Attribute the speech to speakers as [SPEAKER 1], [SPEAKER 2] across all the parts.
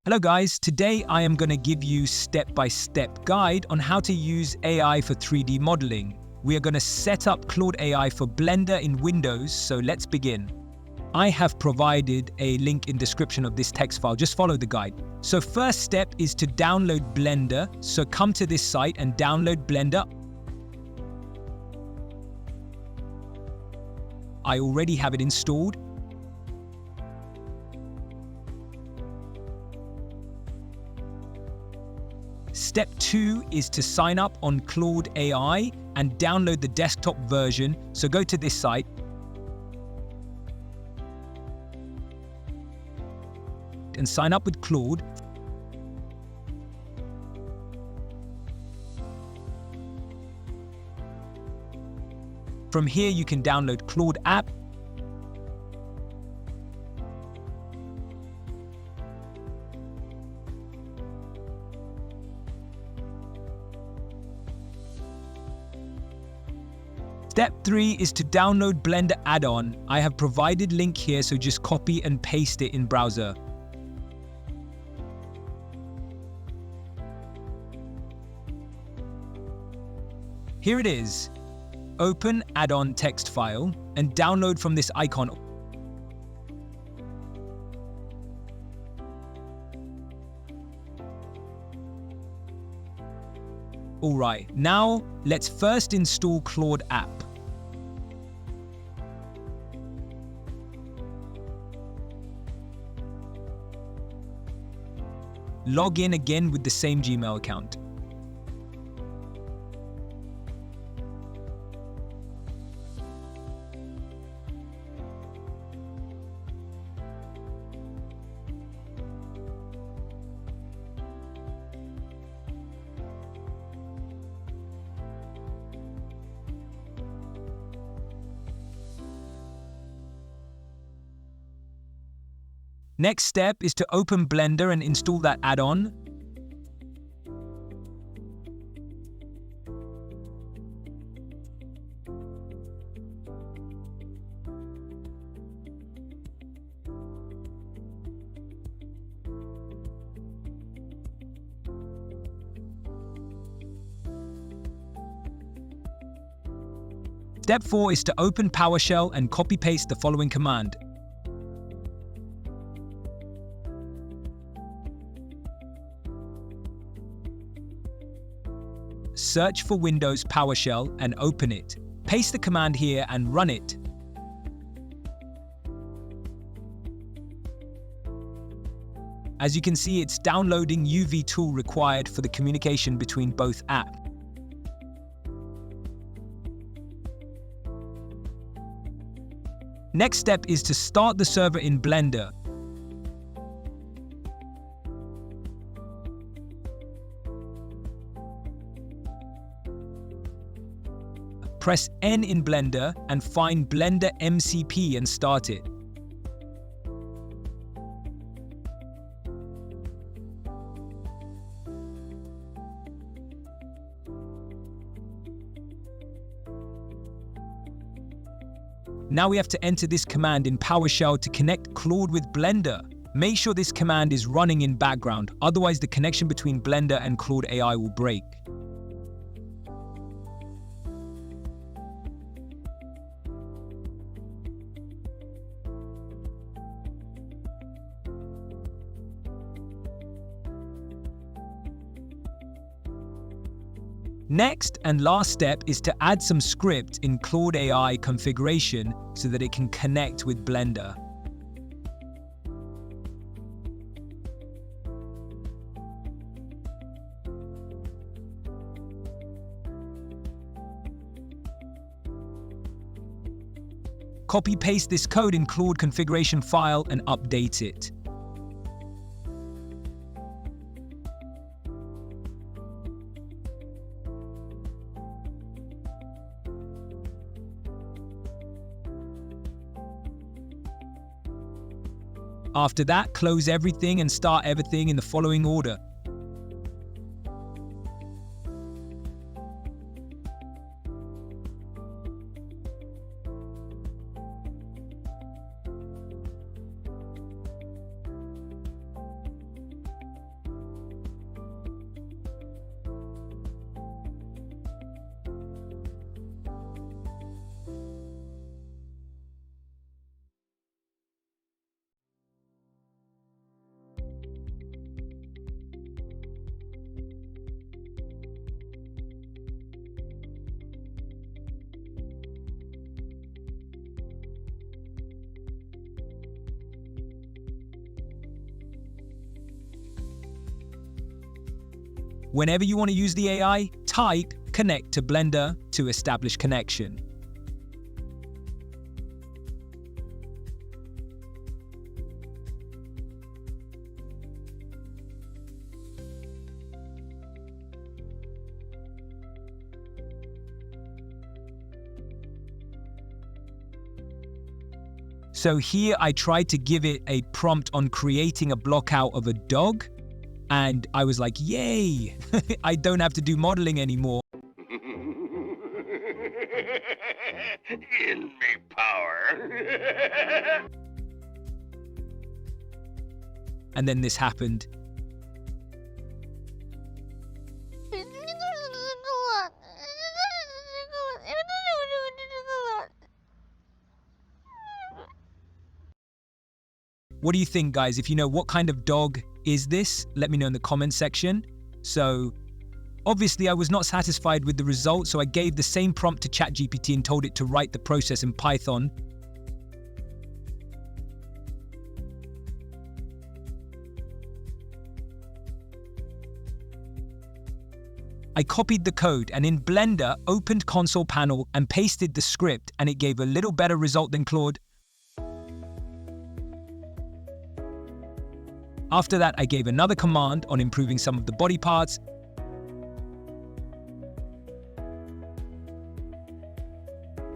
[SPEAKER 1] Hello guys, today I am going to give you step-by-step guide on how to use AI for 3D modeling. We are going to set up Claude AI for Blender in Windows, so let's begin. I have provided a link in description of this text file, just follow the guide. So first step is to download Blender, so come to this site and download Blender. I already have it installed. Step 2 is to sign up on Claude AI and download the desktop version. So go to this site. And sign up with Claude. From here, you can download Claude app. Step 3 is to download Blender Addon. I have provided link here, so just copy and paste it in browser. Here it is. Open Addon text file and download from this icon. Alright, now let's first install Claude app. Log in again with the same Gmail account. Next step is to open Blender and install that add-on. Step 4 is to open PowerShell and copy-paste the following command. Search for Windows PowerShell and open it. Paste the command here and run it. As you can see, it's downloading UV tool required for the communication between both apps. Next step is to start the server in Blender. Press N in Blender and find Blender MCP and start it. Now we have to enter this command in PowerShell to connect Claude with Blender. Make sure this command is running in background, otherwise the connection between Blender and Claude AI will break. Next and last step is to add some script in Claude AI configuration so that it can connect with Blender. Copy-paste this code in Claude configuration file and update it. After that, close everything and start everything in the following order. Whenever you want to use the AI, type connect to Blender to establish connection. So here I tried to give it a prompt on creating a block out of a dog, and I was like, yay, I don't have to do modeling anymore.
[SPEAKER 2] In me power.
[SPEAKER 1] And then this happened. What do you think, guys? If you know what kind of dog is this, let me know in the comment section. So obviously I was not satisfied with the result, so I gave the same prompt to ChatGPT and told it to write the process in Python. I copied the code and in Blender opened console panel and pasted the script, and it gave a little better result than Claude. After that, I gave another command on improving some of the body parts.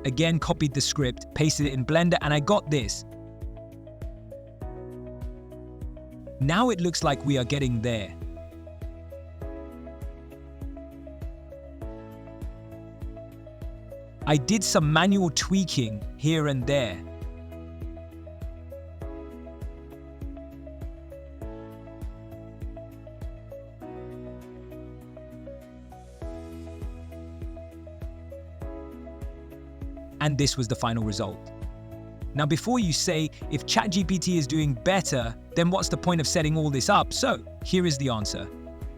[SPEAKER 1] Again, copied the script, pasted it in Blender, and I got this. Now it looks like we are getting there. I did some manual tweaking here and there. And this was the final result. Now, before you say, if ChatGPT is doing better, then what's the point of setting all this up? So, here is the answer.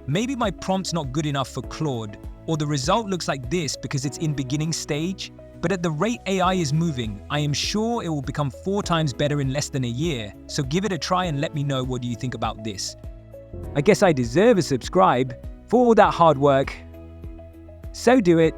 [SPEAKER 1] Maybe my prompt's not good enough for Claude, or the result looks like this because it's in beginning stage, but at the rate AI is moving, I am sure it will become 4 times better in less than a year. So give it a try and let me know what do you think about this. I guess I deserve a subscribe for all that hard work. So do it.